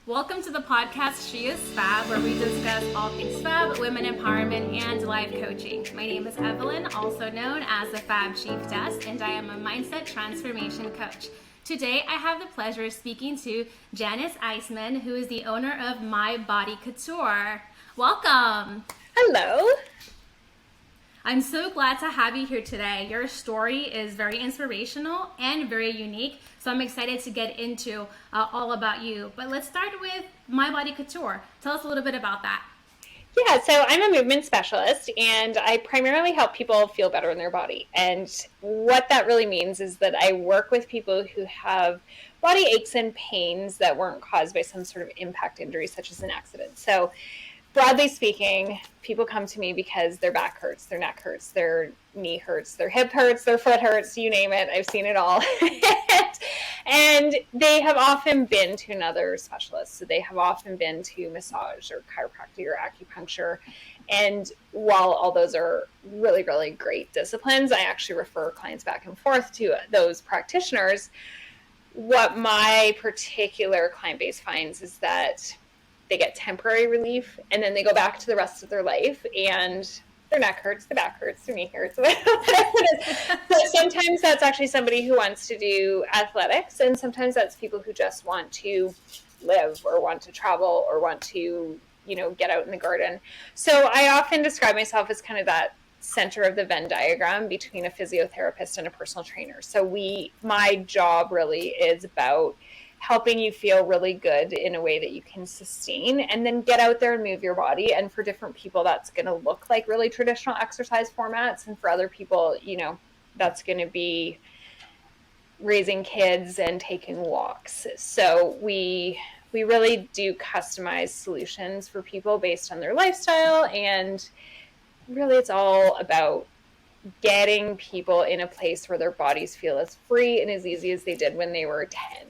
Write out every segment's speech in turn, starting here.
Welcome to the podcast, She is Fab, where we discuss all things fab, women empowerment, and life coaching. My name is Evelyn, also known as the Fab Chiefess, and I am a mindset transformation coach. Today, I have the pleasure of speaking to Janis Isaman, who is the owner of My Body Couture. Welcome. Hello. I'm so glad to have you here today. Your story is very inspirational and very unique, so I'm excited to get into all about you. But let's start with My Body Couture. Tell us a little bit about that. Yeah, so I'm a movement specialist, and I primarily help people feel better in their body. And what that really means is that I work with people who have body aches and pains that weren't caused by some sort of impact injury, such as an accident. So broadly speaking, people come to me because their back hurts, their neck hurts, their knee hurts, their hip hurts, their foot hurts, you name it. I've seen it all. And they have often been to another specialist. So they have often been to massage or chiropractic or acupuncture. And while all those are really, really great disciplines, I actually refer clients back and forth to those practitioners. What my particular client base finds is that they get temporary relief, and then they go back to the rest of their life, and their neck hurts, their back hurts, their knee hurts, whatever it is. So sometimes that's actually somebody who wants to do athletics, and sometimes that's people who just want to live or want to travel or want to, get out in the garden. So I often describe myself as kind of that center of the Venn diagram between a physiotherapist and a personal trainer. So my job really is about helping you feel really good in a way that you can sustain, and then get out there and move your body. And for different people, that's going to look like really traditional exercise formats. And for other people, that's going to be raising kids and taking walks. So we really do customize solutions for people based on their lifestyle. And really, it's all about getting people in a place where their bodies feel as free and as easy as they did when they were 10.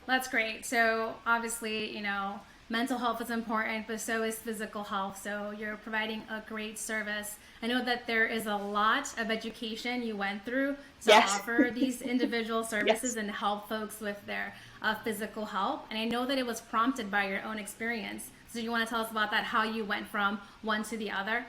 That's great. So obviously, mental health is important, but so is physical health. So you're providing a great service. I know that there is a lot of education you went through to offer these individual services and help folks with their physical health. And I know that it was prompted by your own experience. So you want to tell us about that, how you went from one to the other?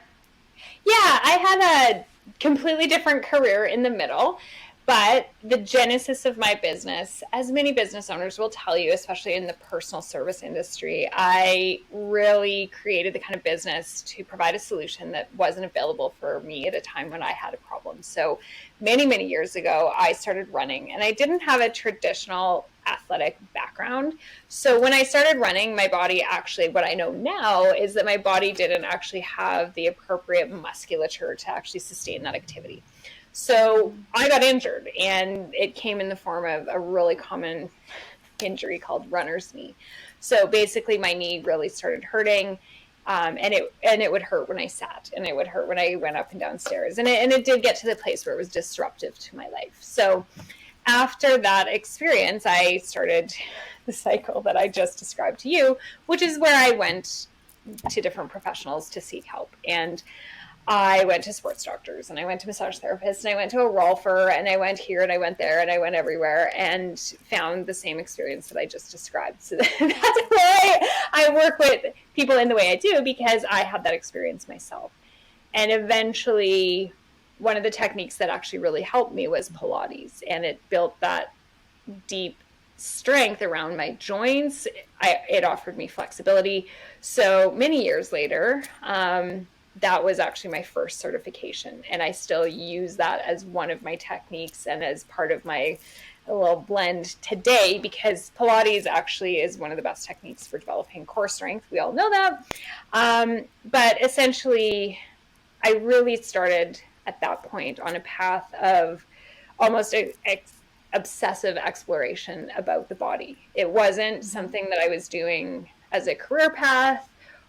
Yeah, I had a completely different career in the middle. But the genesis of my business, as many business owners will tell you, especially in the personal service industry, I really created the kind of business to provide a solution that wasn't available for me at a time when I had a problem. So many, many years ago, I started running, and I didn't have a traditional athletic background. So when I started running, my body actually, what I know now is that my body didn't actually have the appropriate musculature to actually sustain that activity. So I got injured, and it came in the form of a really common injury called runner's knee. So basically my knee really started hurting, and it would hurt when I sat, and it would hurt when I went up and down stairs. And it did get to the place where it was disruptive to my life. So after that experience, I started the cycle that I just described to you, which is where I went to different professionals to seek help. And I went to sports doctors, and I went to massage therapists, and I went to a rolfer, and I went here, and I went there, and I went everywhere, and found the same experience that I just described. So that's why I work with people in the way I do, because I had that experience myself. And eventually, one of the techniques that actually really helped me was Pilates, and it built that deep strength around my joints. It offered me flexibility. So many years later, that was actually my first certification, and I still use that as one of my techniques and as part of my little blend today, because Pilates actually is one of the best techniques for developing core strength. We all know that. But essentially, I really started at that point on a path of almost obsessive exploration about the body. It wasn't something that I was doing as a career path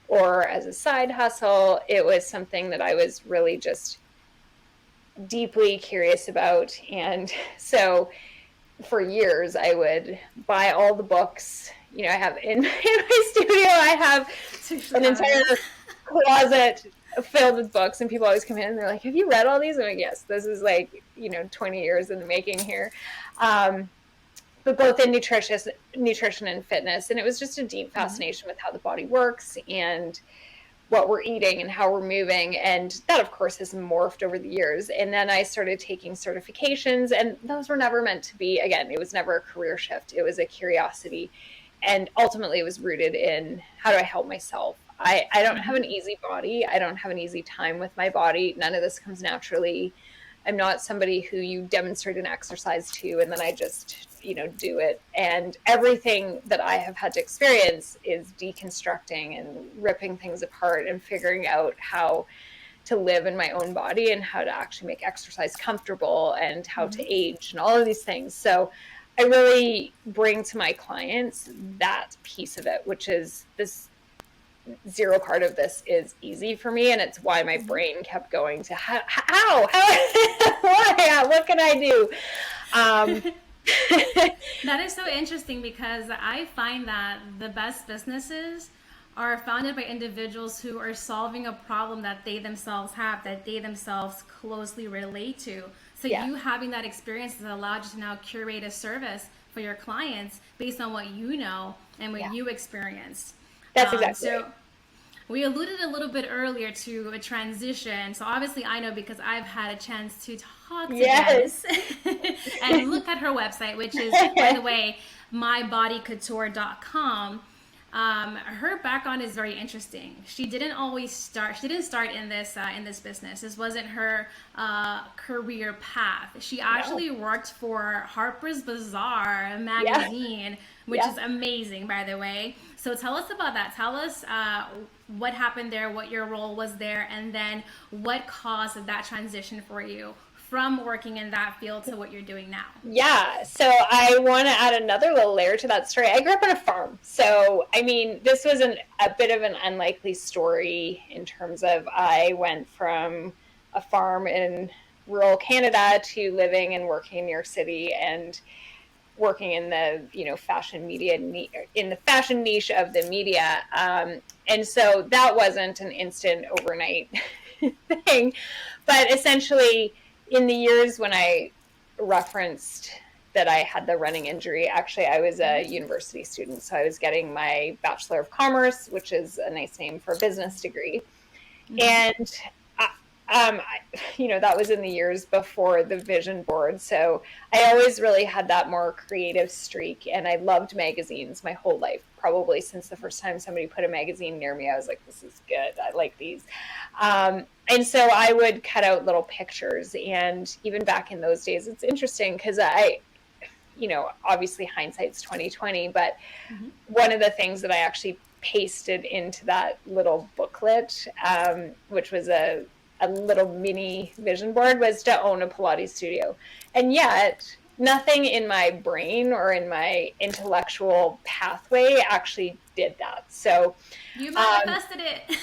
or as a side hustle. It was something that I was really just deeply curious about. And so for years, I would buy all the books. I have in my studio, I have an entire closet filled with books, and people always come in and they're like, have you read all these? I'm like, yes, this is 20 years in the making here. but both in nutrition and fitness. And it was just a deep fascination with how the body works and what we're eating and how we're moving. And that, of course, has morphed over the years. And then I started taking certifications, and those were never meant to be, again, it was never a career shift. It was a curiosity. And ultimately, it was rooted in how do I help myself? I don't have an easy body. I don't have an easy time with my body. None of this comes naturally. I'm not somebody who you demonstrate an exercise to and then I just, do it. And everything that I have had to experience is deconstructing and ripping things apart and figuring out how to live in my own body and how to actually make exercise comfortable and how to age and all of these things. So I really bring to my clients that piece of it, which is this zero part of this is easy for me, and it's why my brain kept going to how why, what can I do? That is so interesting, because I find that the best businesses are founded by individuals who are solving a problem that they themselves have, that they themselves closely relate to. So you having that experience has allowed you to now curate a service for your clients based on what you know and what you experienced. That's exactly so. We alluded a little bit earlier to a transition. So obviously I know because I've had a chance to talk to Janis and look at her website, which is, by the way, mybodycouture.com. Her background is very interesting. She didn't start in this business. This wasn't her career path. She actually worked for Harper's Bazaar magazine, which is amazing, by the way. So tell us about that. Tell us what happened there, what your role was there, and then what caused that transition for you from working in that field to what you're doing now. Yeah, so I want to add another little layer to that story. I grew up on a farm. So, I mean, this was a bit of an unlikely story in terms of I went from a farm in rural Canada to living and working in New York City and working in the fashion media, in the fashion niche of the media, and so that wasn't an instant overnight thing, but essentially in the years when I referenced that I had the running injury, actually I was a university student, so I was getting my Bachelor of Commerce, which is a nice name for a business degree, and that was in the years before the vision board. So I always really had that more creative streak, and I loved magazines my whole life, probably since the first time somebody put a magazine near me. I was like, this is good. I like these. And so I would cut out little pictures. And even back in those days, it's interesting because obviously hindsight's 2020, but one of the things that I actually pasted into that little booklet, which was a little mini vision board, was to own a Pilates studio. And yet nothing in my brain or in my intellectual pathway actually did that. So you manifested it.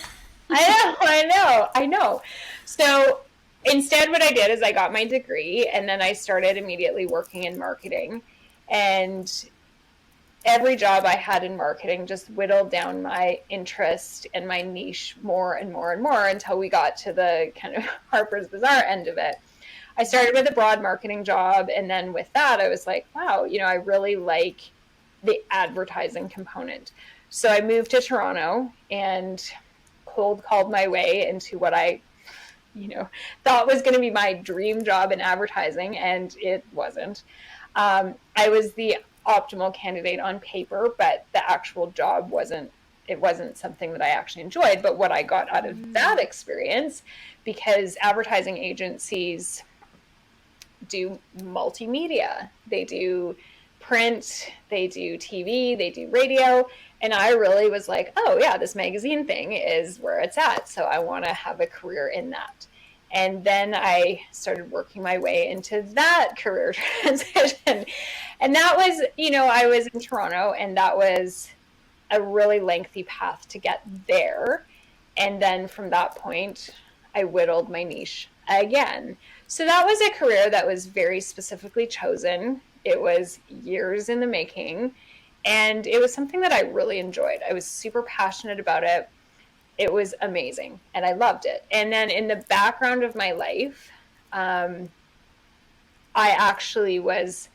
I know. So instead what I did is I got my degree, and then I started immediately working in marketing, and every job I had in marketing just whittled down my interest and my niche more and more and more until we got to the kind of Harper's Bazaar end of it. I started with a broad marketing job, and then with that, I was like, wow, I really like the advertising component. So I moved to Toronto and cold called my way into what I, thought was going to be my dream job in advertising, and it wasn't. I was the optimal candidate on paper, but the actual job wasn't something that I actually enjoyed. But what I got out of that experience, because advertising agencies do multimedia, they do print, they do TV, they do radio, and I really was like, oh yeah, this magazine thing is where it's at, so I want to have a career in that. And then I started working my way into that career transition. And that was, I was in Toronto, and that was a really lengthy path to get there. And then from that point, I whittled my niche again. So that was a career that was very specifically chosen. It was years in the making, and it was something that I really enjoyed. I was super passionate about it. It was amazing, and I loved it. And then in the background of my life, I actually was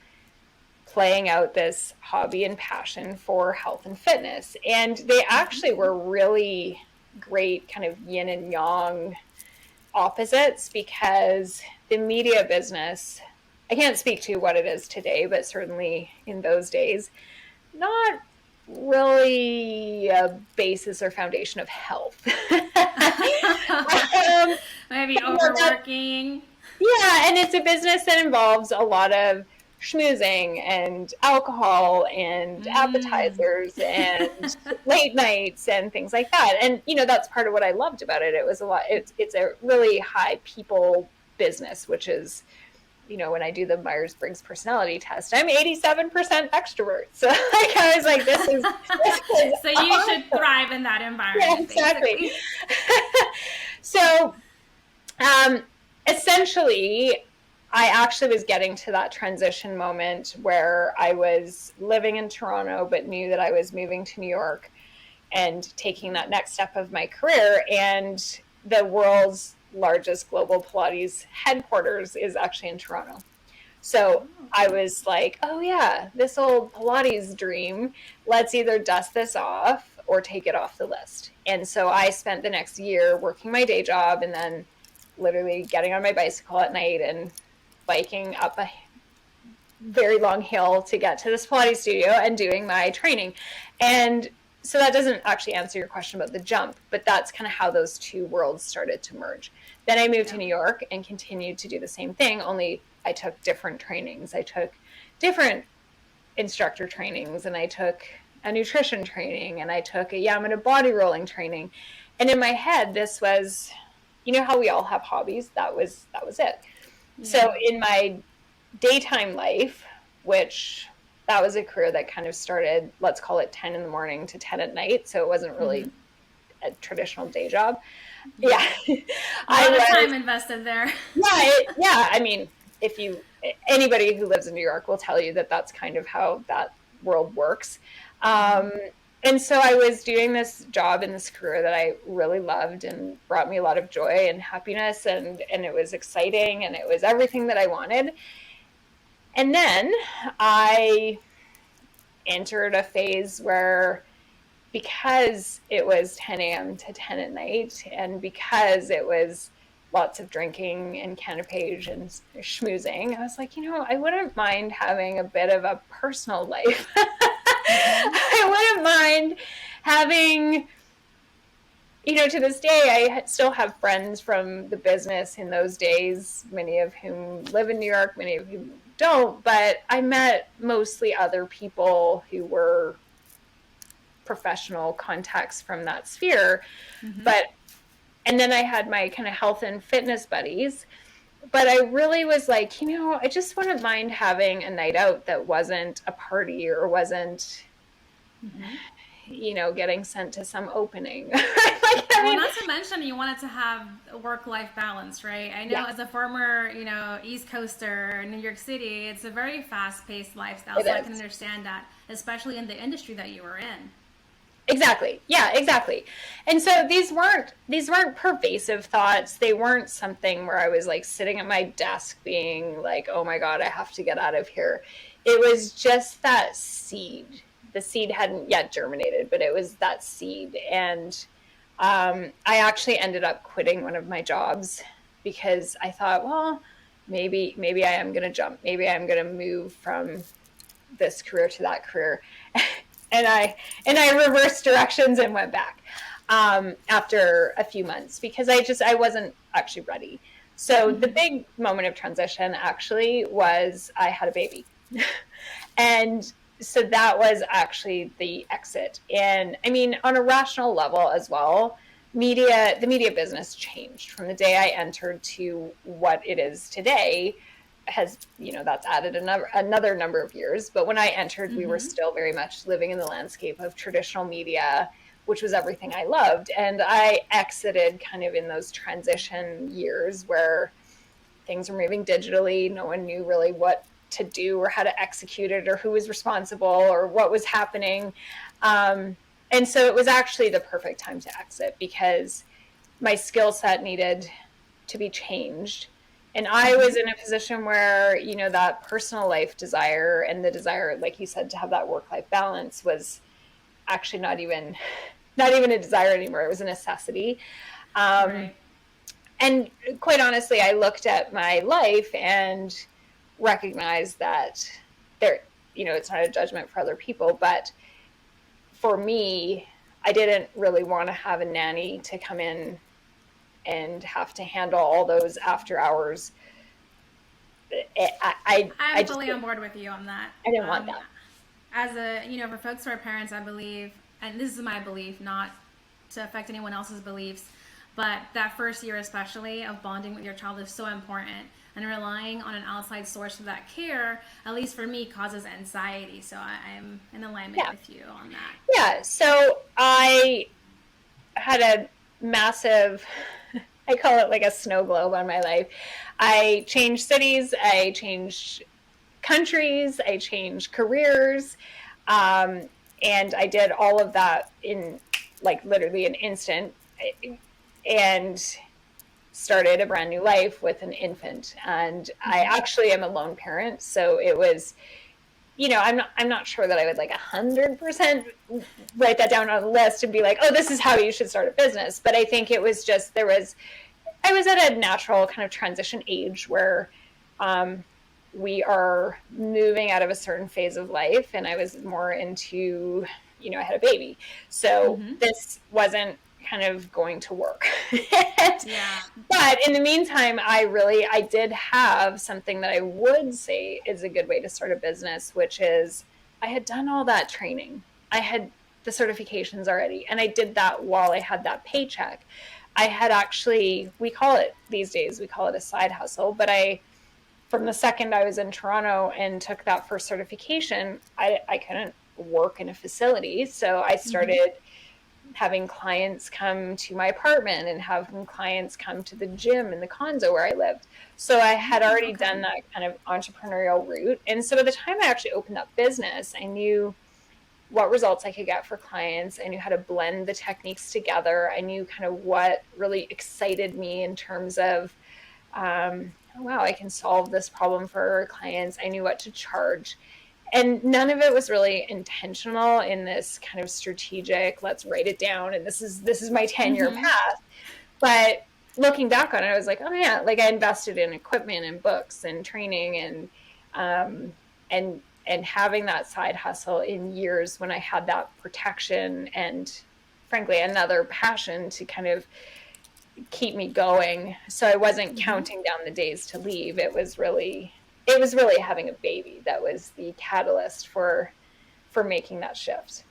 playing out this hobby and passion for health and fitness. And they actually were really great kind of yin and yang opposites, because the media business, I can't speak to what it is today, but certainly in those days, not really a basis or foundation of health. Maybe overworking. Yeah, and it's a business that involves a lot of schmoozing and alcohol and appetizers and late nights and things like that. And that's part of what I loved about it. It was a lot. It's a really high people business, which is, when I do the Myers-Briggs personality test, I'm 87% extrovert. So I was like, this is so you awesome. Should thrive in that environment. Yeah, exactly. So essentially, I actually was getting to that transition moment where I was living in Toronto, but knew that I was moving to New York and taking that next step of my career. And the world's largest global Pilates headquarters is actually in Toronto. So I was like, oh yeah, this old Pilates dream, let's either dust this off or take it off the list. And so I spent the next year working my day job and then literally getting on my bicycle at night and biking up a very long hill to get to this Pilates studio and doing my training. And so that doesn't actually answer your question about the jump, but that's kind of how those two worlds started to merge. Then I moved to New York and continued to do the same thing, only I took different trainings. I took different instructor trainings, and I took a nutrition training, and I took a Yamada body rolling training. And in my head, this was, how we all have hobbies. That was it. Yeah. So in my daytime life, which that was a career that kind of started, let's call it 10 in the morning to 10 at night. So it wasn't really a traditional day job. Yeah. A lot of time invested there. Yeah. I mean, anybody who lives in New York will tell you that that's kind of how that world works. And so I was doing this job in this career that I really loved and brought me a lot of joy and happiness, and it was exciting, and it was everything that I wanted. And then I entered a phase where, because it was 10 a.m. to 10 at night, and because it was lots of drinking and canapé and schmoozing, I was like, I wouldn't mind having a bit of a personal life. I wouldn't mind having, to this day, I still have friends from the business in those days, many of whom live in New York, many of whom don't, but I met mostly other people who were professional contacts from that sphere. And then I had my kind of health and fitness buddies, but I really was like, I just wouldn't mind having a night out that wasn't a party or wasn't, getting sent to some opening. Not to mention you wanted to have a work-life balance, right? I know as a former, East Coaster, New York City, it's a very fast-paced lifestyle. I can understand that, especially in the industry that you were in. Exactly. Yeah, exactly. And so these weren't pervasive thoughts. They weren't something where I was like sitting at my desk being like, oh my God, I have to get out of here. It was just that seed. The seed hadn't yet germinated, but it was that seed. And I actually ended up quitting one of my jobs because I thought, well, maybe I am going to jump. Maybe I'm going to move from this career to that career. And I reversed directions and went back after a few months because I wasn't actually ready. So the big moment of transition actually was I had a baby. And so that was actually the exit. And I mean, on a rational level as well, the media business changed from the day I entered to what it is today. Has, that's added another number of years. But when I entered, we were still very much living in the landscape of traditional media, which was everything I loved. And I exited kind of in those transition years where things were moving digitally. No one knew really what to do or how to execute it or who was responsible or what was happening. And so it was actually the perfect time to exit because my skill set needed to be changed. And I was in a position where, you know, that personal life desire and the desire, like you said, to have that work-life balance was actually not even a desire anymore. It was a necessity. Right. And quite honestly, I looked at my life and recognized that there, you know, it's not a judgment for other people, but for me, I didn't really want to have a nanny to come in and have to handle all those after hours. I I'm just, fully on board with you on that. I didn't want that. As a, you know, for folks who are parents, I believe, and this is my belief, not to affect anyone else's beliefs, but that first year especially of bonding with your child is so important, and relying on an outside source for that care, at least for me, causes anxiety. So I'm in alignment with you on that. Yeah. So I had a massive, I call it like a snow globe on my life. I changed cities, I changed countries, I changed careers, and I did all of that in like literally an instant, and started a brand new life with an infant. And I actually am a lone parent, so it was, you know, I'm not sure that I would like 100% write that down on a list and be like, oh, this is how you should start a business. But I think it was just, I was at a natural kind of transition age where we are moving out of a certain phase of life, and I was more into, you know, I had a baby. So this wasn't kind of going to work. Yeah. But in the meantime, I did have something that I would say is a good way to start a business, which is I had done all that training. I had the certifications already, and I did that while I had that paycheck. I had actually, we call it these days, we call it a side hustle, but from the second I was in Toronto and took that first certification, I couldn't work in a facility. So I started having clients come to my apartment and having clients come to the gym in the condo where I lived. So I had already done that kind of entrepreneurial route. And so by the time I actually opened that business, I knew what results I could get for clients. I knew how to blend the techniques together. I knew kind of what really excited me in terms of, oh, wow, I can solve this problem for clients. I knew what to charge. And none of it was really intentional in this kind of strategic, let's write it down, and this is my 10-year path. But looking back on it, I was like, oh yeah, like I invested in equipment and books and training and having that side hustle in years when I had that protection and frankly another passion to kind of keep me going. So I wasn't counting down the days to leave. It was really having a baby that was the catalyst for making that shift.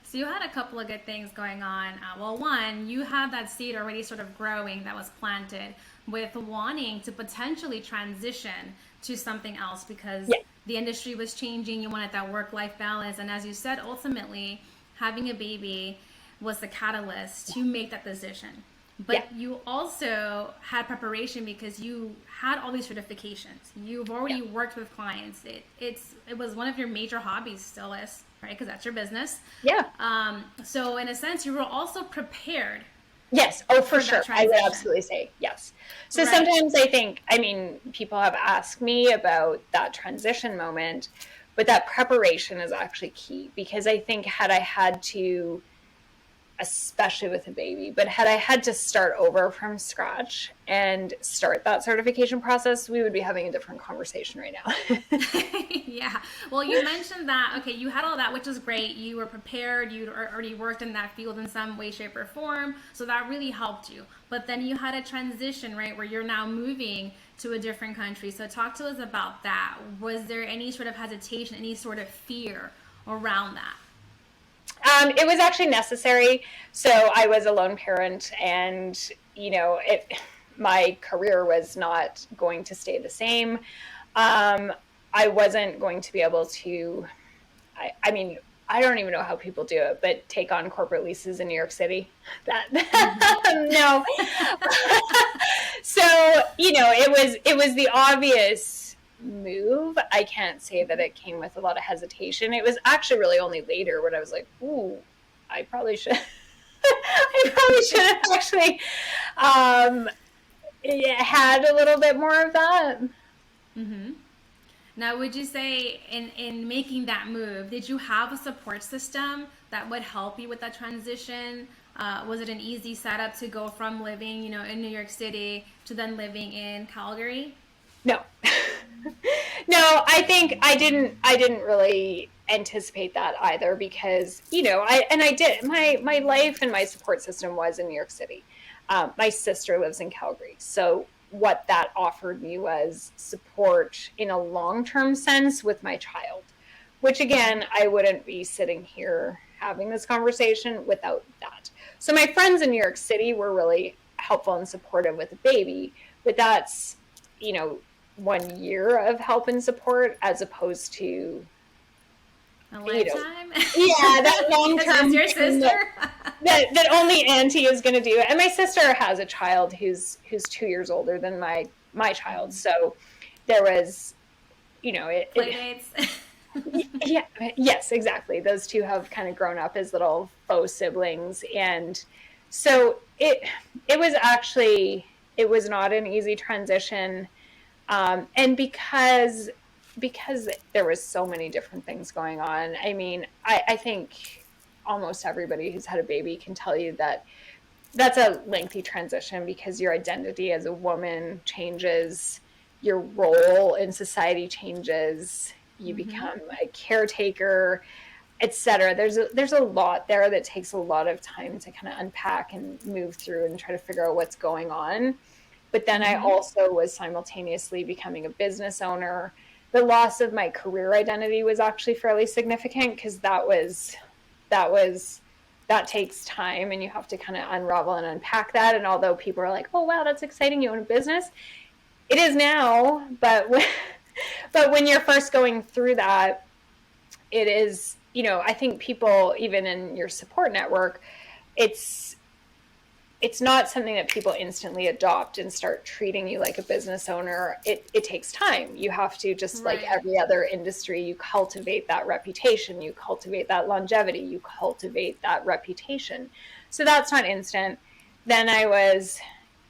So you had a couple of good things going on. Well, one, you had that seed already sort of growing that was planted with wanting to potentially transition to something else because the industry was changing. You wanted that work-life balance. And as you said, ultimately, having a baby was the catalyst to make that decision. But you also had preparation because you had all these certifications. You've already worked with clients. It was one of your major hobbies, still is, right? Because that's your business. Yeah. So in a sense, you were also prepared. Yes. Oh, for sure. I would absolutely say yes. So sometimes I think, I mean, people have asked me about that transition moment, but that preparation is actually key because I think had I had to, especially with a baby, but had I had to start over from scratch and start that certification process, we would be having a different conversation right now. Yeah. Well, you mentioned that, okay, you had all that, which is great. You were prepared. You'd already worked in that field in some way, shape, or form. So that really helped you. But then you had a transition, right, where you're now moving to a different country. So talk to us about that. Was there any sort of hesitation, any sort of fear around that? It was actually necessary. So I was a lone parent and, you know, my career was not going to stay the same. I wasn't going to be able to, I mean, I don't even know how people do it, but take on corporate leases in New York City. No. So, you know, it was the obvious move. I can't say that it came with a lot of hesitation. It was actually really only later when I was like, ooh, I probably should have actually it had a little bit more of that. Mm-hmm. Now, would you say in making that move, did you have a support system that would help you with that transition? Was it an easy setup to go from living, in New York City to then living in Calgary? No. No, I think I didn't really anticipate that either because, I did my life and my support system was in New York City. My sister lives in Calgary. So what that offered me was support in a long-term sense with my child, which again, I wouldn't be sitting here having this conversation without that. So my friends in New York City were really helpful and supportive with the baby, but that's, you know, 1 year of help and support as opposed to, A you know, lifetime? yeah, that long Because it's term your thing that, sister? that only auntie is going to do. And my sister has a child who's 2 years older than my child, so there was, it Playdates? yeah, yes, exactly. Those two have kind of grown up as little faux siblings, and so it was not an easy transition, and because there was so many different things going on. I mean, I think almost everybody who's had a baby can tell you that that's a lengthy transition because your identity as a woman changes, your role in society changes, you Mm-hmm. become a caretaker, etc. There's a lot there that takes a lot of time to kind of unpack and move through and try to figure out what's going on. But then I Mm-hmm. also was simultaneously becoming a business owner. The loss of my career identity was actually fairly significant because that was that takes time and you have to kind of unravel and unpack that. And although people are like, "Oh wow, that's exciting, you own a business," it is now, but but when you're first going through that, it is, I think people even in your support network, it's it's not something that people instantly adopt and start treating you like a business owner. It takes time. You have to, just like Right. every other industry, you cultivate that reputation, you cultivate that longevity, you cultivate that reputation. So that's not instant. Then I was,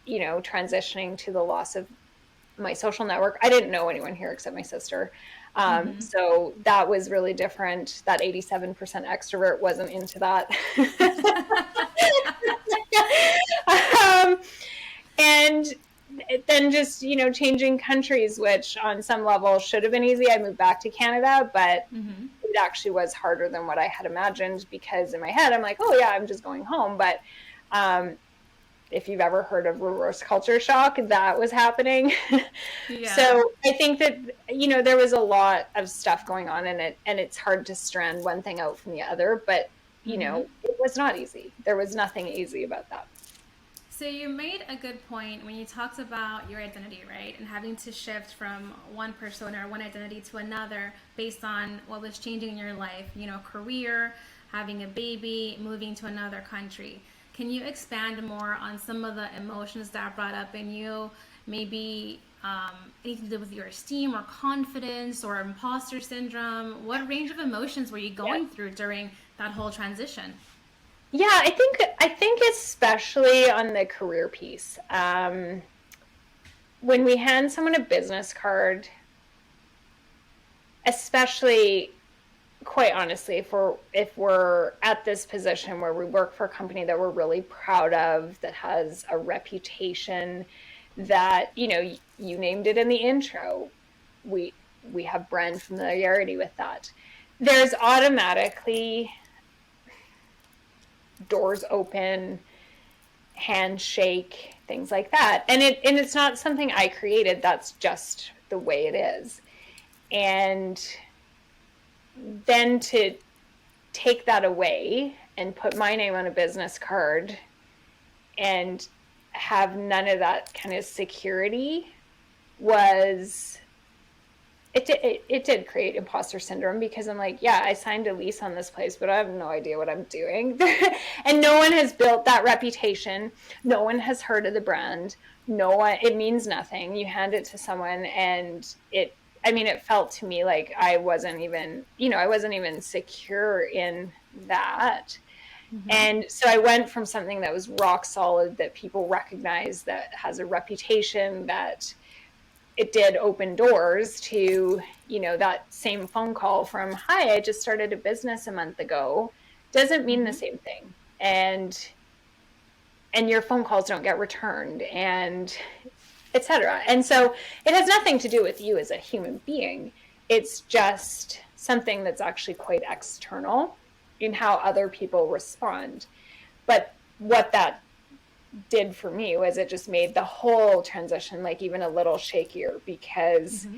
transitioning to the loss of my social network. I didn't know anyone here except my sister. Mm-hmm. So that was really different. That 87% extrovert wasn't into that. um, and then just, changing countries, which on some level should have been easy. I moved back to Canada, but Mm-hmm. it actually was harder than what I had imagined because in my head, I'm like, oh yeah, I'm just going home. But um, if you've ever heard of reverse culture shock, that was happening. Yeah. So I think that, there was a lot of stuff going on in it, and it's hard to strand one thing out from the other, but, Mm-hmm. it was not easy. There was nothing easy about that. So you made a good point when you talked about your identity, right? And having to shift from one persona or one identity to another based on what was changing in your life, career, having a baby, moving to another country. Can you expand more on some of the emotions that brought up in you? Maybe anything to do with your esteem or confidence or imposter syndrome? What range of emotions were you Yeah. going through during that whole transition? Yeah, I think especially on the career piece. When we hand someone a business card, especially, quite honestly, if we're at this position where we work for a company that we're really proud of, that has a reputation, that, you named it in the intro, we have brand familiarity with that. There's automatically doors open, handshake, things like that. And it's not something I created, that's just the way it is. And then to take that away and put my name on a business card and have none of that kind of security was it did create imposter syndrome because I'm like, yeah, I signed a lease on this place, but I have no idea what I'm doing. And no one has built that reputation. No one has heard of the brand. No one, it means nothing. You hand it to someone and it felt to me like I wasn't even secure in that. And so I went from something that was rock solid, that people recognize, that has a reputation, that it did open doors, to, you know, that same phone call from, hi, I just started a business a month ago, doesn't mean the same thing. And your phone calls don't get returned, and etc. And so it has nothing to do with you as a human being. It's just something that's actually quite external in how other people respond. But what that did for me was it just made the whole transition like even a little shakier, because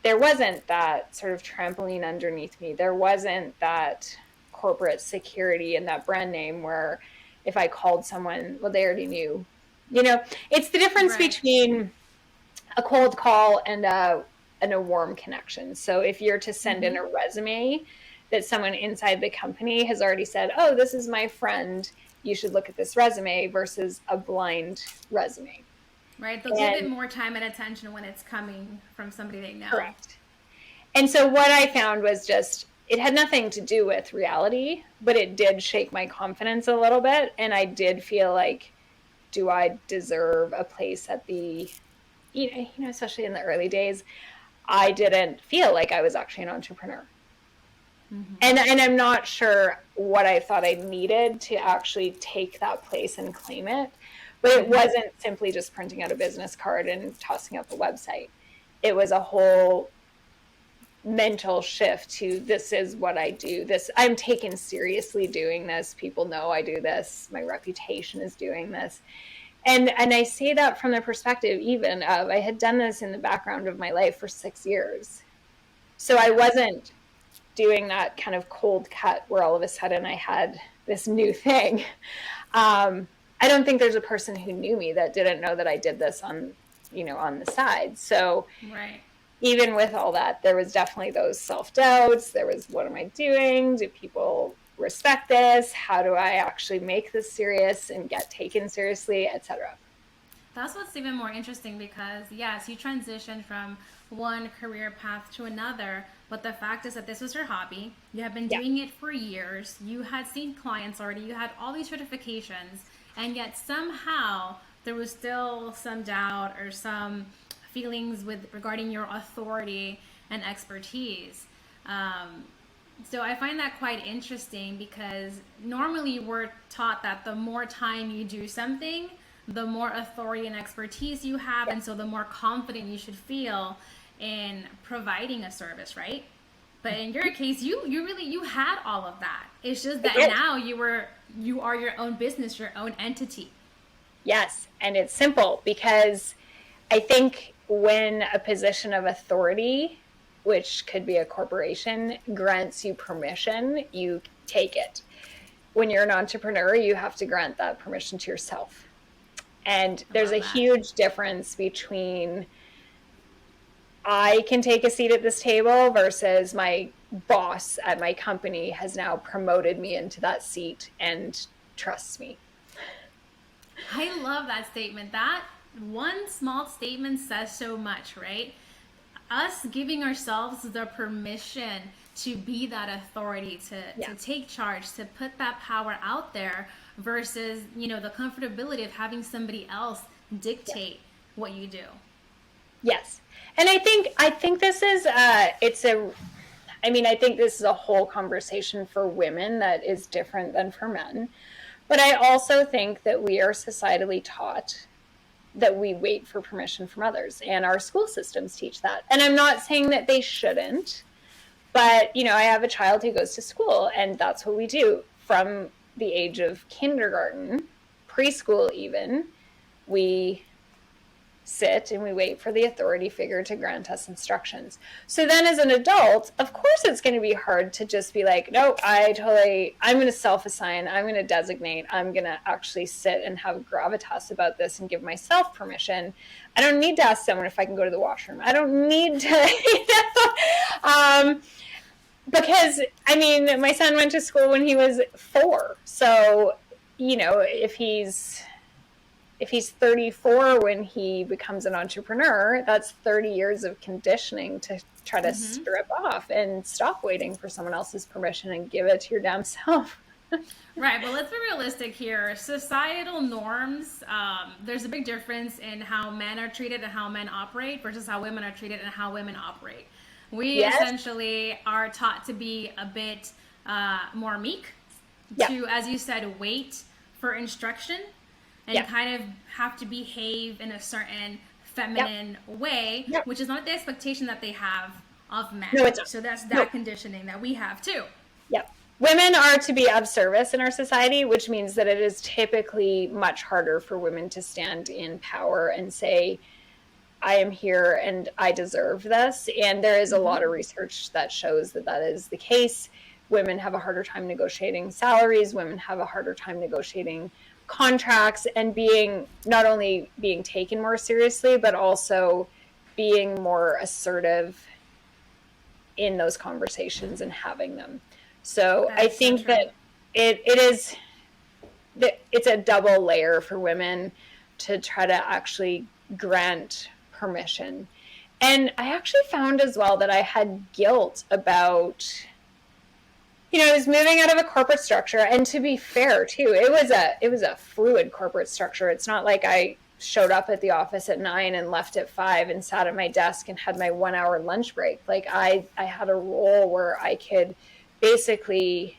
there wasn't that sort of trampoline underneath me. There wasn't that corporate security and that brand name where if I called someone, well, they already knew. You know, it's the difference between a cold call and a warm connection. So if you're to send in a resume that someone inside the company has already said, oh, this is my friend, you should look at this resume, versus a blind resume. Right. They'll give it more time and attention when it's coming from somebody they know. Correct. And so what I found was just, it had nothing to do with reality, but it did shake my confidence a little bit. And I did feel like, do I deserve a place at the, you know, especially in the early days, I didn't feel like I was actually an entrepreneur. And I'm not sure what I thought I needed to actually take that place and claim it. But it wasn't simply just printing out a business card and tossing up a website. It was a whole mental shift to, this is what I do. This, I'm taken seriously doing this. People know I do this. My reputation is doing this. And I say that from the perspective even of, I had done this in the background of my life for 6 years. So I wasn't doing that kind of cold cut where all of a sudden I had this new thing. I don't think there's a person who knew me that didn't know that I did this on, you know, on the side. So even with all that, there was definitely those self-doubts. There was, what am I doing? Do people respect this? How do I actually make this serious and get taken seriously, etc.? That's what's even more interesting, because yes, you transitioned from one career path to another, but the fact is that this was your hobby. You have been doing it for years. You had seen clients already. You had all these certifications, and yet somehow there was still some doubt or some feelings regarding your authority and expertise. So I find that quite interesting, because normally we're taught that the more time you do something, the more authority and expertise you have, and so the more confident you should feel in providing a service, right? But in your case, you had all of that. It's just that now you are your own business, your own entity. Yes, and it's simple, because I think when a position of authority, which could be a corporation, grants you permission, you take it. When you're an entrepreneur, you have to grant that permission to yourself. And there's a huge difference between, I can take a seat at this table, versus my boss at my company has now promoted me into that seat and trusts me. I love that statement. That one small statement says so much, right? Us giving ourselves the permission to be that authority, to take charge, to put that power out there, versus, you know, the comfortability of having somebody else dictate what you do. Yes. And I think this is I think this is a whole conversation for women that is different than for men. But I also think that we are societally taught that we wait for permission from others, and our school systems teach that. And I'm not saying that they shouldn't, but, you know, I have a child who goes to school, and that's what we do from the age of kindergarten, preschool even. We sit and we wait for the authority figure to grant us instructions. So then as an adult, of course it's going to be hard to just be like, no, I'm going to self-assign, I'm going to designate, I'm going to actually sit and have gravitas about this and give myself permission. I don't need to ask someone if I can go to the washroom. I don't need to, because, I mean, my son went to school when he was 4. So, you know, if he's 34 when he becomes an entrepreneur, that's 30 years of conditioning to try to strip off and stop waiting for someone else's permission and give it to your damn self. Right, but let's be realistic here. Societal norms, there's a big difference in how men are treated and how men operate versus how women are treated and how women operate. We Yes. essentially are taught to be a bit more meek, Yeah. to, as you said, wait for instruction and Yeah. kind of have to behave in a certain Yep. feminine way, Yep. which is not the expectation that they have of men. No, it's not. So that's No. that conditioning that we have too. Yep. Women are to be of service in our society, which means that it is typically much harder for women to stand in power and say, I am here and I deserve this. And there is a lot of research that shows that that is the case. Women have a harder time negotiating salaries. Women have a harder time negotiating contracts and being not only being taken more seriously, but also being more assertive in those conversations and having them. So That I is so think true. that it's a double layer for women to try to actually grant permission. And I actually found as well that I had guilt about, I was moving out of a corporate structure, and to be fair too, it was a fluid corporate structure. It's not like I showed up at the office at 9 and left at 5 and sat at my desk and had my 1 hour lunch break. Like I had a role where I could basically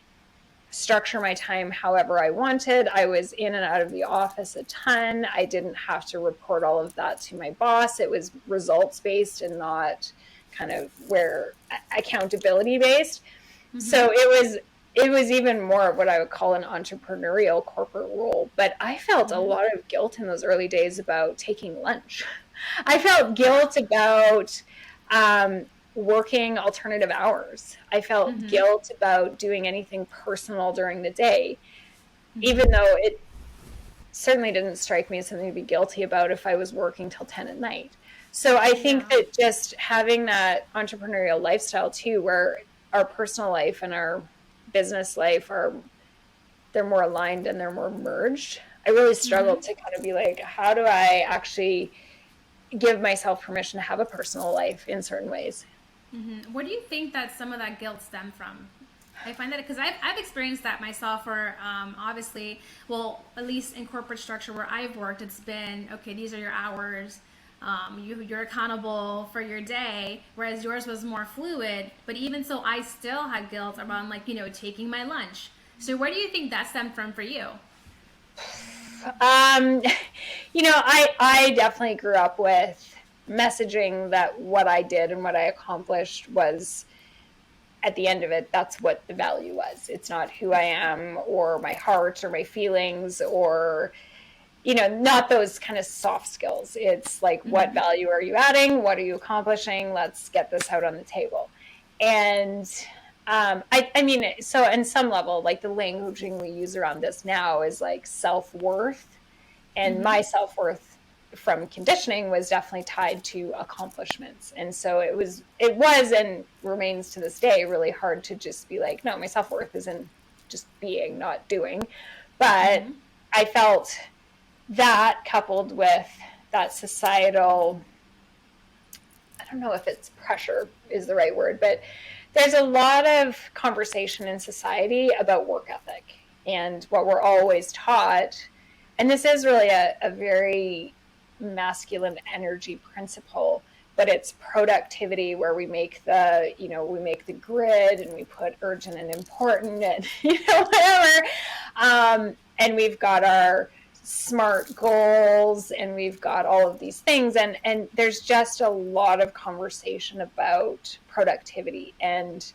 structure my time however I wanted. I was in and out of the office a ton. I didn't have to report all of that to my boss. It was results based and not kind of where accountability based. So it was even more of what I would call an entrepreneurial corporate role. But I felt a lot of guilt in those early days about taking lunch. I felt guilt about working alternative hours. I felt guilt about doing anything personal during the day, even though it certainly didn't strike me as something to be guilty about if I was working till 10 at night. So I think Yeah. that just having that entrepreneurial lifestyle too, where our personal life and our business life they're more aligned and they're more merged. I really struggled to kind of be like, how do I actually give myself permission to have a personal life in certain ways? What do you think that some of that guilt stemmed from? I find that because I've experienced that myself, or obviously, well, at least in corporate structure where I've worked, it's been, okay, these are your hours. You're accountable for your day, whereas yours was more fluid. But even so, I still had guilt around, like, taking my lunch. So where do you think that stemmed from for you? Um, I definitely grew up with messaging that what I did and what I accomplished was at the end of it, that's what the value was. It's not who I am or my heart or my feelings or, not those kind of soft skills. It's like, what value are you adding? What are you accomplishing? Let's get this out on the table. And I mean, so in some level, like the languaging we use around this now is like self-worth, and my self-worth from conditioning was definitely tied to accomplishments. And so it was and remains to this day really hard to just be like, no, my self-worth is in just being, not doing. But I felt that coupled with that societal, I don't know if it's pressure is the right word, but there's a lot of conversation in society about work ethic and what we're always taught. And this is really a very masculine energy principle, but it's productivity where we make the grid and we put urgent and important and whatever. And we've got our SMART goals and we've got all of these things, and there's just a lot of conversation about productivity. And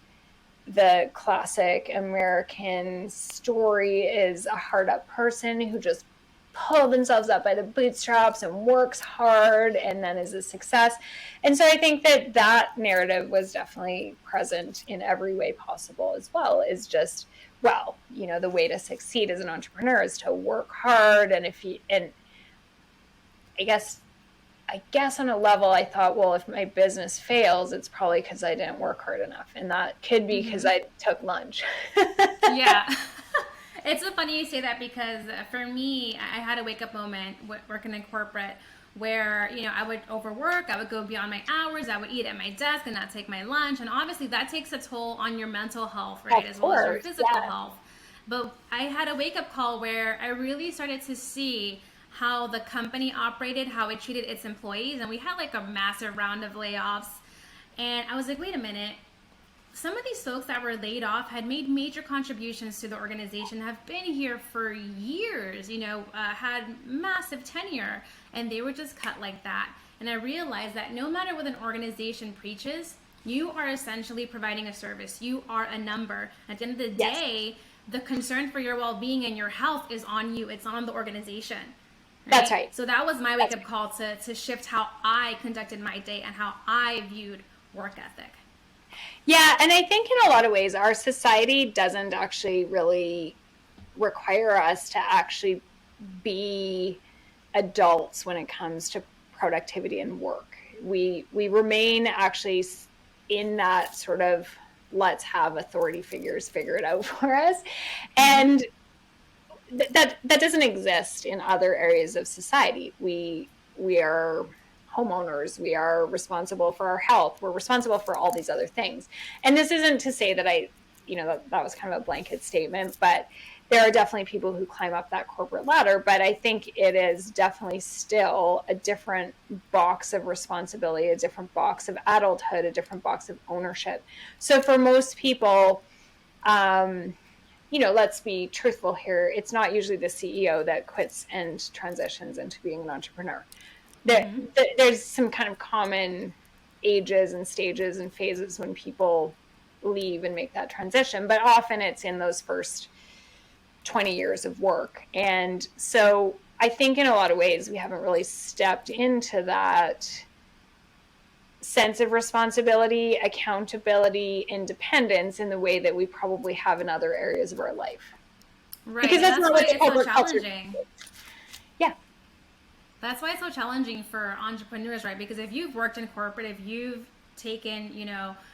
the classic American story is a hard up person who just pull themselves up by the bootstraps and works hard and then is a success. And so I think that narrative was definitely present in every way possible as well, is just, well, the way to succeed as an entrepreneur is to work hard. And I guess on a level I thought, well, if my business fails, it's probably because I didn't work hard enough. And that could be because I took lunch. Yeah. It's so funny you say that because for me, I had a wake up moment working in corporate where, I would overwork, I would go beyond my hours, I would eat at my desk and not take my lunch. And obviously that takes a toll on your mental health, right? Of As well as your course, physical yeah. health. But I had a wake up call where I really started to see how the company operated, how it treated its employees. And we had like a massive round of layoffs. And I was like, wait a minute. Some of these folks that were laid off had made major contributions to the organization, have been here for years, had massive tenure, and they were just cut like that. And I realized that no matter what an organization preaches, you are essentially providing a service. You are a number. At the end of the day, the concern for your well-being and your health is on you. It's on the organization. Right? That's right. So that was my wake-up call to shift how I conducted my day and how I viewed work ethic. Yeah, and I think in a lot of ways, our society doesn't actually really require us to actually be adults when it comes to productivity and work. We remain actually in that sort of let's have authority figures figure it out for us, and that doesn't exist in other areas of society. We are homeowners, we are responsible for our health, we're responsible for all these other things. And this isn't to say that that was kind of a blanket statement, but there are definitely people who climb up that corporate ladder, but I think it is definitely still a different box of responsibility, a different box of adulthood, a different box of ownership. So for most people, let's be truthful here, it's not usually the CEO that quits and transitions into being an entrepreneur. There's some kind of common ages and stages and phases when people leave and make that transition, but often it's in those first 20 years of work. And so I think in a lot of ways we haven't really stepped into that sense of responsibility, accountability, independence in the way that we probably have in other areas of our life. Right. Because that's not what corporate culture is. Yeah. That's why it's so challenging for entrepreneurs, right? Because if you've worked in corporate, if you've taken,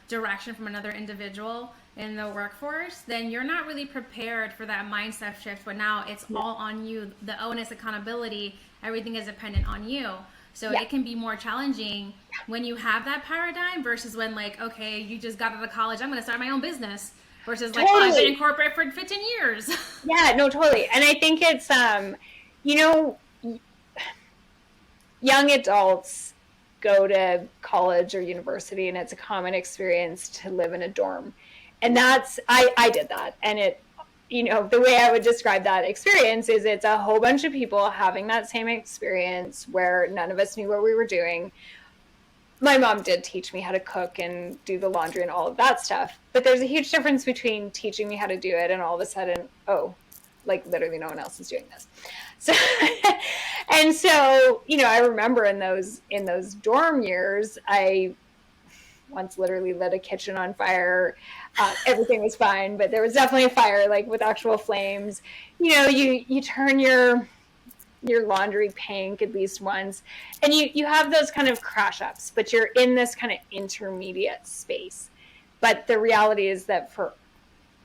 direction from another individual in the workforce, then you're not really prepared for that mindset shift. But now it's all on you. The onus, accountability, everything is dependent on you. So it can be more challenging when you have that paradigm versus when okay, you just got out of college, I'm going to start my own business. Versus I've been in corporate for 15 years. Yeah, no, totally. And I think it's, young adults go to college or university and it's a common experience to live in a dorm. And I did that. And the way I would describe that experience is it's a whole bunch of people having that same experience where none of us knew what we were doing. My mom did teach me how to cook and do the laundry and all of that stuff. But there's a huge difference between teaching me how to do it and all of a sudden, literally no one else is doing this. So, and so, I remember in those dorm years, I once literally lit a kitchen on fire. Everything was fine, but there was definitely a fire, with actual flames. You turn your laundry pink at least once, and you have those kind of crash ups, but you're in this kind of intermediate space. But the reality is that for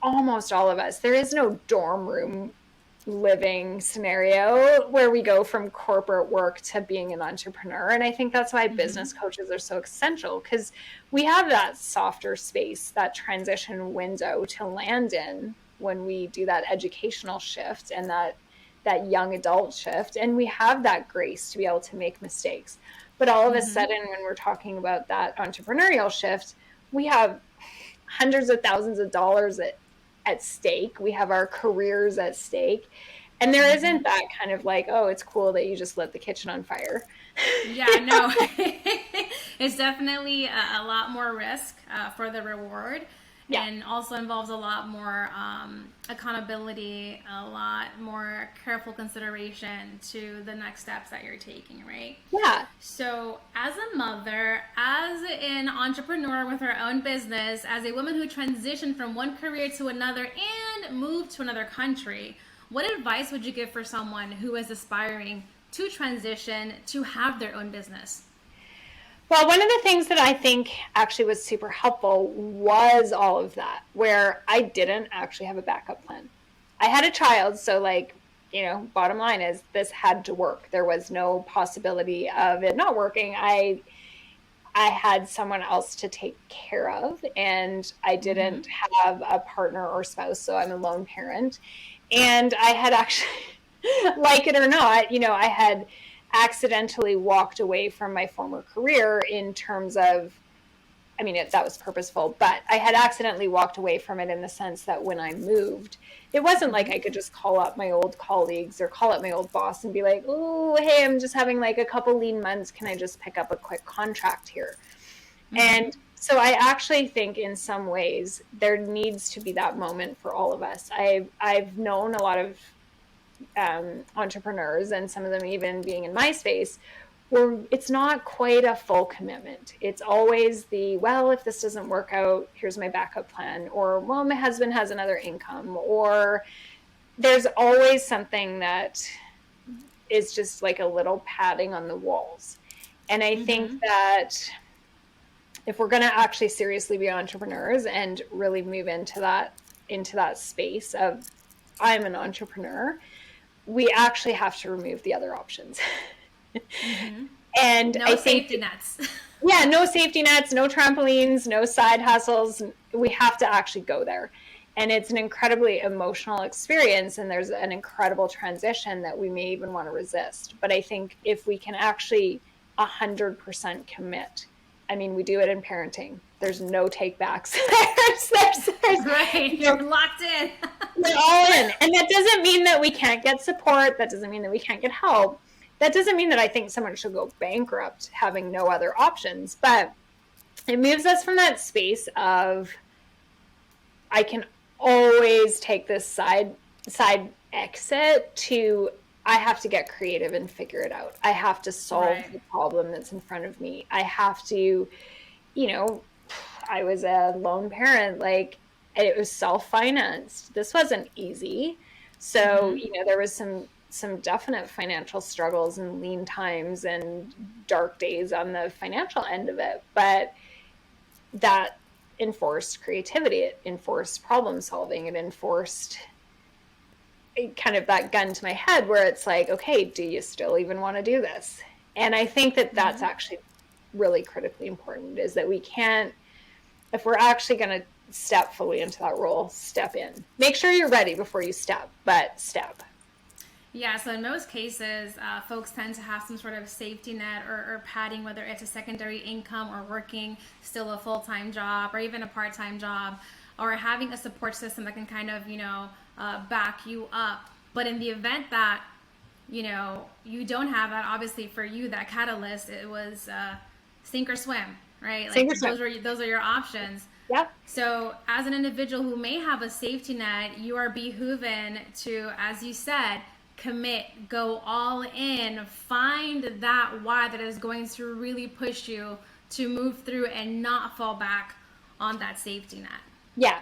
almost all of us, there is no dorm room living scenario where we go from corporate work to being an entrepreneur. And I think that's why business coaches are so essential, because we have that softer space, that transition window to land in when we do that educational shift and that young adult shift. And we have that grace to be able to make mistakes. But all of a sudden, when we're talking about that entrepreneurial shift, we have hundreds of thousands of dollars at stake. We have our careers at stake. And there isn't that kind of it's cool that you just lit the kitchen on fire. Yeah, no. It's definitely a lot more risk for the reward. Yeah. And also involves a lot more accountability, a lot more careful consideration to the next steps that you're taking, right? Yeah. So as a mother, as an entrepreneur with her own business, as a woman who transitioned from one career to another and moved to another country, what advice would you give for someone who is aspiring to transition to have their own business? Well, one of the things that I think actually was super helpful was all of that, where I didn't actually have a backup plan. I had a child, so bottom line is this had to work. There was no possibility of it not working. I I had someone else to take care of, and I didn't have a partner or spouse, so I'm a lone parent. And I had actually, like it or not, I had accidentally walked away from my former career in terms of, that was purposeful, but I had accidentally walked away from it in the sense that when I moved, it wasn't like I could just call up my old colleagues or call up my old boss and be like, oh, hey, I'm just having like a couple lean months. Can I just pick up a quick contract here? And so I actually think in some ways there needs to be that moment for all of us. I've known a lot of entrepreneurs, and some of them even being in my space, where it's not quite a full commitment. It's always well, if this doesn't work out, here's my backup plan, or, well, my husband has another income, or there's always something that is just like a little padding on the walls. And I think that if we're going to actually seriously be entrepreneurs and really move into that space of I'm an entrepreneur, we actually have to remove the other options. And no safety nets. Yeah, no safety nets, no trampolines, no side hustles. We have to actually go there. And it's an incredibly emotional experience, and there's an incredible transition that we may even want to resist. But I think if we can actually 100% commit, we do it in parenting. There's no take backs. Right, you're locked in. We're all in. And that doesn't mean that we can't get support. That doesn't mean that we can't get help. That doesn't mean that I think someone should go bankrupt having no other options. But it moves us from that space of I can always take this side exit to I have to get creative and figure it out. I have to solve the problem that's in front of me. I have to, I was a lone parent, it was self-financed. This wasn't easy. So, there was some definite financial struggles and lean times and dark days on the financial end of it. But that enforced creativity. It enforced problem solving. It enforced kind of that gun to my head where it's like, okay, do you still even want to do this? And I think that that's actually really critically important, is that we can't, if we're actually going to step fully into that role, step in. Make sure you're ready before you step, but step. Yeah, so in most cases, folks tend to have some sort of safety net or padding, whether it's a secondary income or working still a full-time job or even a part-time job, or having a support system that can kind of, back you up. But in the event that, you don't have that, obviously for you, that catalyst, it was sink or swim, right? Sink or swim. Those are your options. Yep. So as an individual who may have a safety net, you are behooven to, as you said, commit, go all in, find that why that is going to really push you to move through and not fall back on that safety net. Yeah.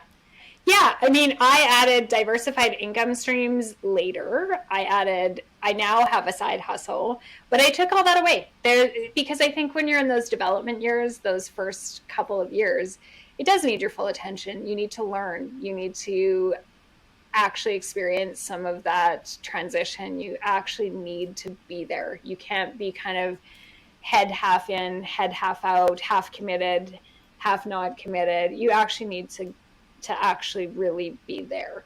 Yeah. I added diversified income streams later. I now have a side hustle, but I took all that away there because I think when you're in those development years, those first couple of years, it does need your full attention. You need to learn. You need to actually experience some of that transition. You actually need to be there. You can't be kind of head half in, head half out, half committed, half not committed. You actually need to actually really be there.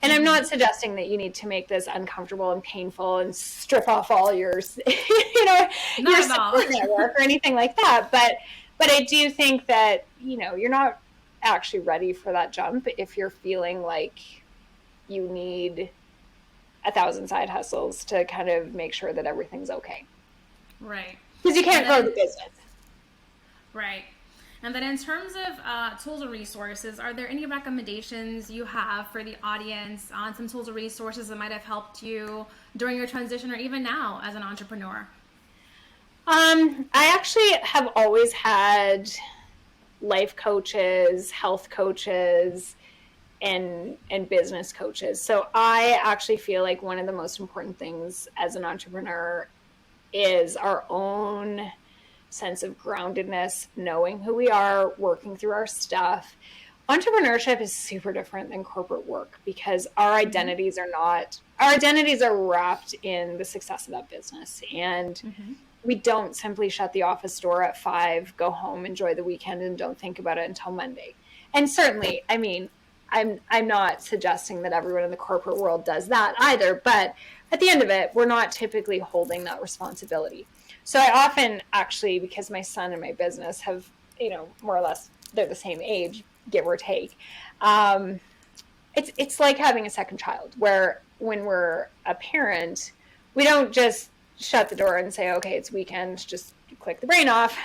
And I'm not suggesting that you need to make this uncomfortable and painful and strip off all your, your support network or anything like that. But I do think that, you're not actually ready for that jump if you're feeling like you need 1,000 side hustles to kind of make sure that everything's okay. Right. Because you can't grow the business. Right. And then in terms of tools or resources, are there any recommendations you have for the audience on some tools or resources that might have helped you during your transition or even now as an entrepreneur? I actually have always had life coaches, health coaches, and business coaches. So I actually feel like one of the most important things as an entrepreneur is our own sense of groundedness, knowing who we are, working through our stuff. Entrepreneurship is super different than corporate work because our identities are wrapped in the success of that business. And we don't simply shut the office door at 5, go home, enjoy the weekend, and don't think about it until Monday. And certainly, I mean, I'm not suggesting that everyone in the corporate world does that either, but at the end of it, we're not typically holding that responsibility. So I often actually, because my son and my business have, more or less, they're the same age, give or take. It's like having a second child, where when we're a parent, we don't just shut the door and say, okay, it's weekend, just click the brain off.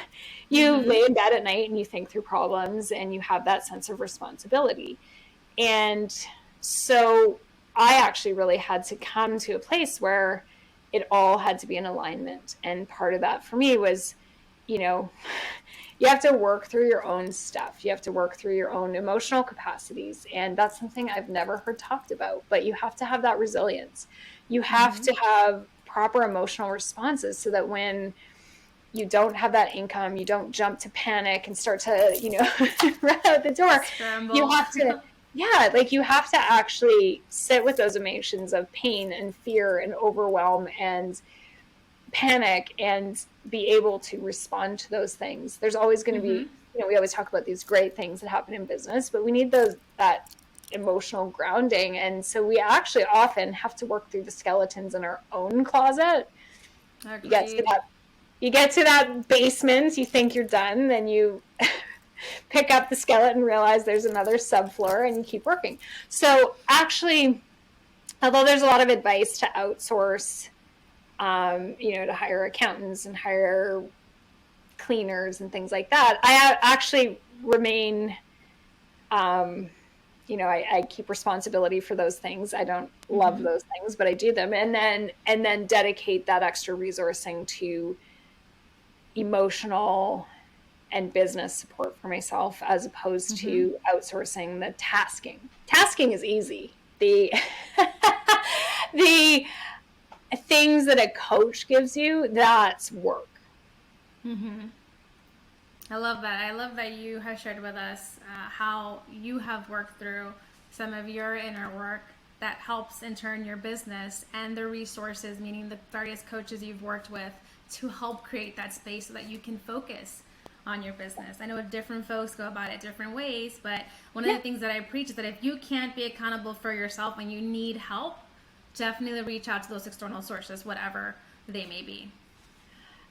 You lay in bed at night and you think through problems, and you have that sense of responsibility. And so I actually really had to come to a place where it all had to be in alignment. And part of that for me was, you have to work through your own stuff. You have to work through your own emotional capacities. And that's something I've never heard talked about, but you have to have that resilience. You have to have proper emotional responses so that when you don't have that income, you don't jump to panic and start to, run out the door. Scramble. You have to, you have to actually sit with those emotions of pain and fear and overwhelm and panic and be able to respond to those things. There's always going to be, we always talk about these great things that happen in business, but we need that emotional grounding. And so we actually often have to work through the skeletons in our own closet. You get to that basement, you think you're done, then you pick up the skeleton, realize there's another subfloor, and you keep working. So actually, although there's a lot of advice to outsource, to hire accountants and hire cleaners and things like that, I actually remain, I keep responsibility for those things. I don't love those things, but I do them, and then dedicate that extra resourcing to emotional and business support for myself, as opposed to outsourcing the tasking. Tasking is easy. The things that a coach gives you, that's work. I love that. I love that you have shared with us how you have worked through some of your inner work that helps in turn your business, and the resources, meaning the various coaches you've worked with, to help create that space so that you can focus on your business. I know different folks go about it different ways, but one of the things that I preach is that if you can't be accountable for yourself and you need help, definitely reach out to those external sources, whatever they may be.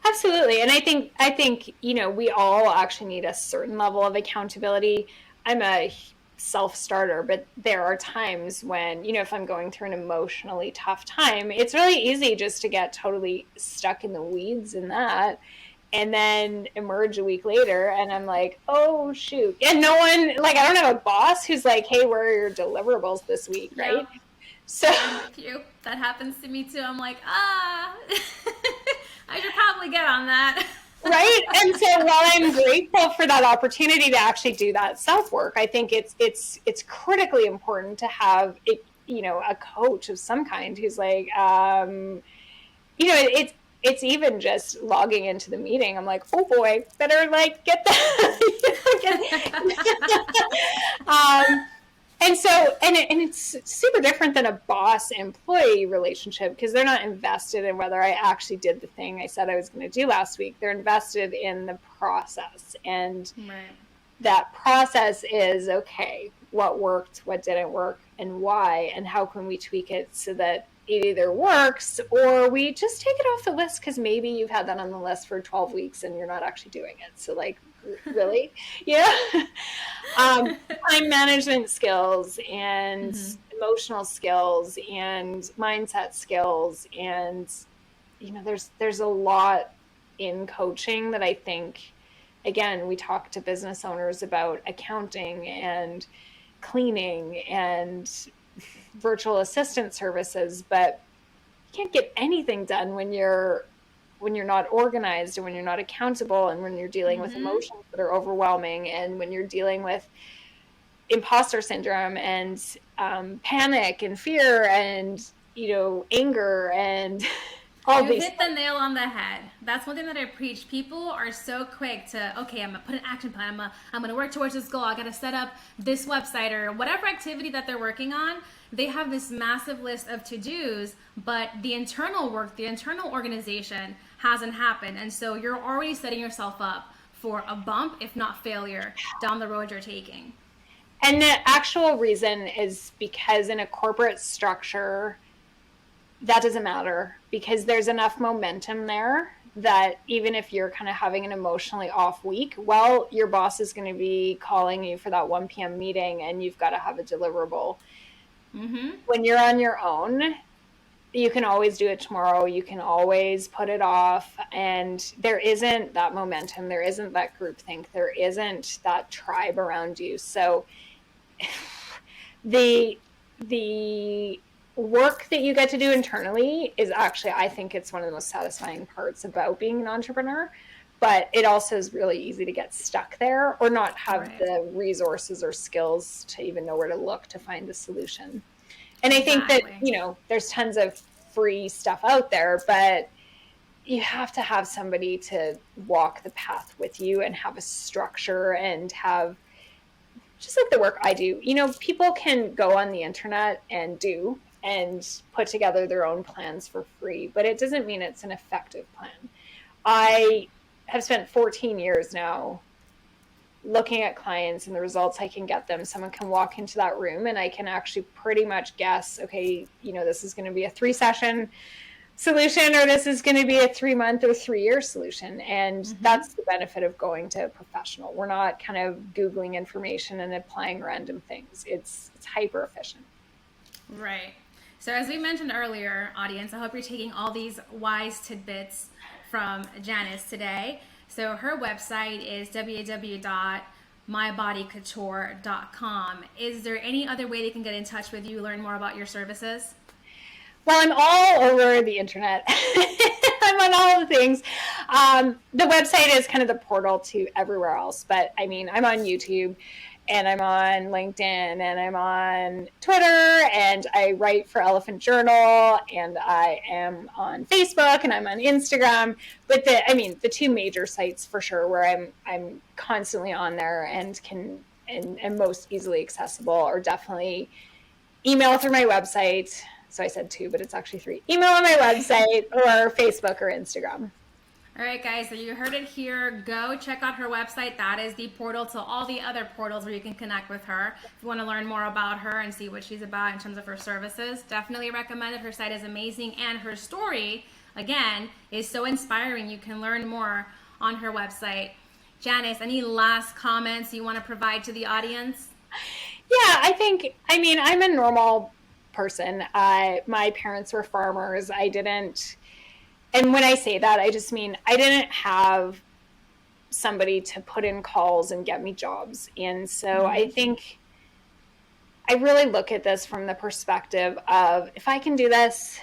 Absolutely. And I think, we all actually need a certain level of accountability. I'm a self-starter, but there are times when, if I'm going through an emotionally tough time, it's really easy just to get totally stuck in the weeds in that, and then emerge a week later and I'm like, oh shoot. And no one, I don't have a boss who's like, hey, where are your deliverables this week, right? Yeah. So that happens to me too. I'm like, I should probably get on that. Right. And so while I'm grateful for that opportunity to actually do that self-work, I think it's critically important to have a coach of some kind who's like, it's even just logging into the meeting. I'm like, oh boy, better get that. And so, and it's super different than a boss-employee relationship, because they're not invested in whether I actually did the thing I said I was going to do last week. They're invested in the process. And that process is, okay, what worked, what didn't work, and why, and how can we tweak it so that it either works or we just take it off the list, because maybe you've had that on the list for 12 weeks and you're not actually doing it. So really? Yeah. Time management skills and emotional skills and mindset skills. And, there's a lot in coaching that I think, again, we talk to business owners about accounting and cleaning and virtual assistant services, but you can't get anything done when you're not organized, and when you're not accountable, and when you're dealing with emotions that are overwhelming, and when you're dealing with imposter syndrome and panic and fear and anger and All You these. hit the nail on the head. That's one thing that I preach. People are so quick to, okay, I'm gonna put an action plan. I'm gonna work towards this goal. I gotta set up this website or whatever activity that they're working on. They have this massive list of to-dos, but the internal work, the internal organization hasn't happened. And so you're already setting yourself up for a bump, if not failure, down the road you're taking. And the actual reason is because in a corporate structure, that doesn't matter because there's enough momentum there that even if you're kind of having an emotionally off week, well, your boss is going to be calling you for that 1 p.m. meeting and you've got to have a deliverable. When you're on your own, you can always do it tomorrow. You can always put it off. And there isn't that momentum. There isn't that groupthink. There isn't that tribe around you. So the work that you get to do internally is actually, I think it's one of the most satisfying parts about being an entrepreneur. But it also is really easy to get stuck there or not have the resources or skills to even know where to look to find the solution. And I think that, there's tons of free stuff out there, but you have to have somebody to walk the path with you and have a structure and have, just like the work I do, people can go on the internet and put together their own plans for free, but it doesn't mean it's an effective plan. I have spent 14 years now looking at clients and the results I can get them. Someone can walk into that room and I can actually pretty much guess, okay, this is going to be a 3-session solution or this is going to be a 3-month or 3-year solution. And that's the benefit of going to a professional. We're not kind of Googling information and applying random things. It's hyper efficient. Right. So as we mentioned earlier, audience, I hope you're taking all these wise tidbits from Janis today. So her website is www.mybodycouture.com. Is there any other way they can get in touch with you, learn more about your services? Well, I'm all over the internet. I'm on all the things. The website is kind of the portal to everywhere else. But I mean, I'm on YouTube and I'm on LinkedIn and I'm on Twitter and I write for Elephant Journal and I am on Facebook and I'm on Instagram. But the 2 major sites for sure where I'm constantly on there and and most easily accessible are definitely email through my website. So I said 2, but it's actually 3. Email on my website or Facebook or Instagram. All right, guys, so you heard it here. Go check out her website. That is the portal to all the other portals where you can connect with her. If you want to learn more about her and see what she's about in terms of her services, definitely recommend it. Her site is amazing, and her story, again, is so inspiring. You can learn more on her website. Janis, any last comments you want to provide to the audience? Yeah, I'm a normal person. My parents were farmers. And when I say that, I just mean I didn't have somebody to put in calls and get me jobs. And so I think I really look at this from the perspective of if I can do this,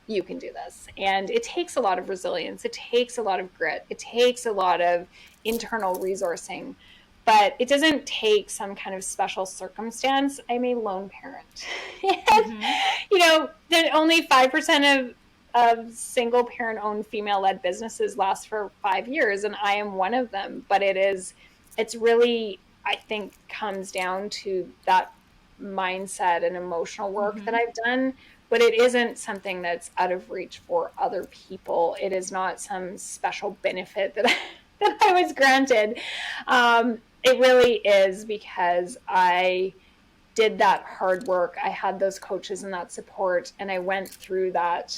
you can do this. And it takes a lot of resilience. It takes a lot of grit. It takes a lot of internal resourcing. But it doesn't take some kind of special circumstance. I'm a lone parent. And, that only 5% of single parent owned female led businesses last for 5 years. And I am one of them. But it's really, I think, comes down to that mindset and emotional work that I've done. But it isn't something that's out of reach for other people. It is not some special benefit that I was granted. It really is because I did that hard work. I had those coaches and that support, and I went through that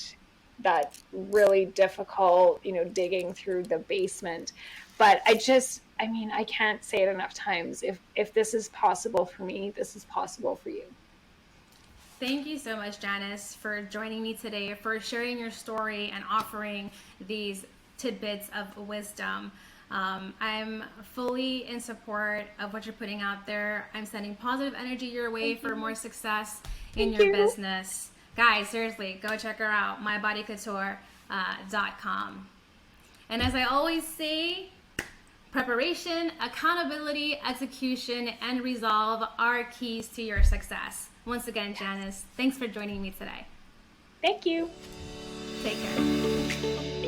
really difficult, digging through the basement. But I can't say it enough times. If this is possible for me, this is possible for you. Thank you so much, Janis, for joining me today, for sharing your story and offering these tidbits of wisdom. I'm fully in support of what you're putting out there. I'm sending positive energy your way for more success in your business. Guys, seriously, go check her out, mybodycouture.com. And as I always say, preparation, accountability, execution, and resolve are keys to your success. Once again, Janis, thanks for joining me today. Thank you. Take care. Bye.